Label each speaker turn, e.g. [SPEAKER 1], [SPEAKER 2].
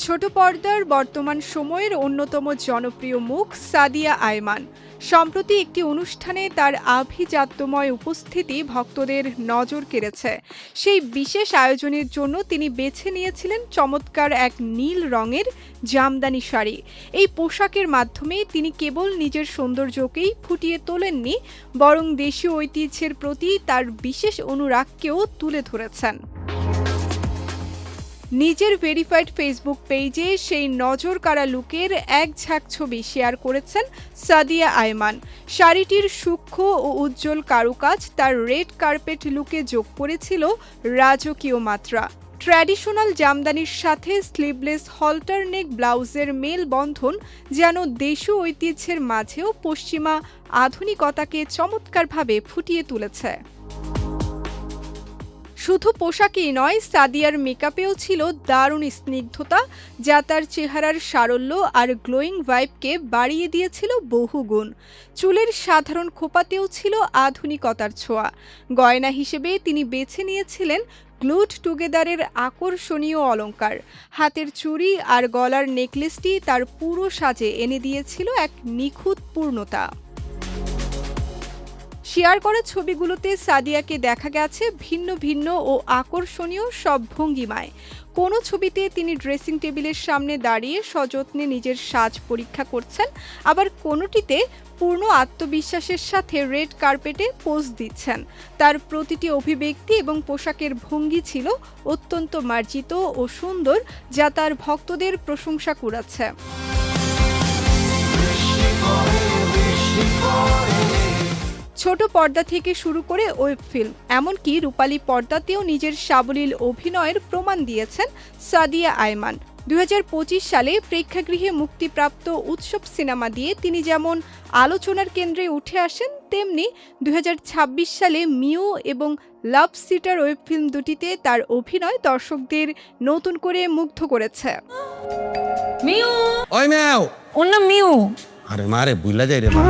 [SPEAKER 1] ছোট পর্দার বর্তমান সময়ের অন্যতম জনপ্রিয় মুখ সাদিয়া আয়মান। সম্প্রতি একটি অনুষ্ঠানে তার আভিজাত্যময় উপস্থিতি ভক্তদের নজর কেড়েছে। সেই বিশেষ আয়োজনের জন্য তিনি বেছে নিয়েছিলেন চমৎকার এক নীল রঙের জামদানি শাড়ি। এই পোশাকের মাধ্যমে তিনি কেবল নিজের সৌন্দর্যকেই ফুটিয়ে তোলেননি, বরং দেশীয় ঐতিহ্যের প্রতি তার বিশেষ অনুরাগকেও তুলে ধরেছেন। নিজের ভেরিফাইড ফেসবুক পেজে সেই নজর কাড়া লুকের এক ঝাঁক ছবি শেয়ার করেছেন সাদিয়া আয়মান। শাড়িটির সূক্ষ্ম ও উজ্জ্বল কারুকাজ তার রেড কার্পেট লুকে যোগ করেছিল রাজকীয় মাত্রা। ট্র্যাডিশনাল জামদানির সাথে স্লিভলেস হলটার নেক ব্লাউজের মেলবন্ধন যেন দেশীয় ঐতিহ্যের মাঝেও পশ্চিমা আধুনিকতাকে চমৎকারভাবে ফুটিয়ে তুলেছে। শুধু পোশাকেই নয়, সাদিয়ার মেকআপেও ছিল দারুণ স্নিগ্ধতা, যা তার চেহারার সারল্য আর গ্লোয়িং ভাইবকে বাড়িয়ে দিয়েছিল বহুগুণ। চুলের সাধারণ খোপাতেও ছিল আধুনিকতার ছোঁয়া। গয়না হিসেবে তিনি বেছে নিয়েছিলেন গ্লুড টুগেদারের আকর্ষণীয় অলংকার। হাতের চুড়ি আর গলার নেকলেসটি তার পুরো সাজে এনে দিয়েছিল এক নিখুঁত পূর্ণতা। শেয়ার করা ছবিগুলোতে সাদিয়াকে দেখা গেছে ভিন্ন ভিন্ন ও আকর্ষণীয় সব ভঙ্গিমায়। কোনো ছবিতে তিনি ড্রেসিং টেবিলের সামনে দাঁড়িয়ে সযত্নে নিজের সাজ পরীক্ষা করছেন, আবার কোনোটিতে পূর্ণ আত্মবিশ্বাসের সাথে রেড কার্পেটে পোজ দিচ্ছেন। তার প্রতিটি অভিব্যক্তি এবং পোশাকের ভঙ্গি ছিল অত্যন্ত মার্জিত ও সুন্দর, যা তার ভক্তদের প্রশংসা কুড়াচ্ছে। ছোট পর্দা থেকে শুরু করে ওয়েব ফিল্ম, এমনকি রূপালী পর্দাতেও নিজের সাবলীল অভিনয়ের প্রমাণ দিয়েছেন সাদিয়া আয়মান। 2025 সালে প্রেক্ষাগৃহে মুক্তিপ্রাপ্ত উৎসব সিনেমা দিয়ে তিনি যেমন আলোচনার কেন্দ্রে উঠে আসেন, তেমনি 2026 সালে মিউ এবং লাভ সিটার ওয়েব ফিল্ম দুটিতে তার অভিনয় দর্শকদের নতুন করে মুগ্ধ করেছে।
[SPEAKER 2] মিউ, ওই মিউ, ওর নাম মিউ। আরে মারে বুইলা যাই রে মা।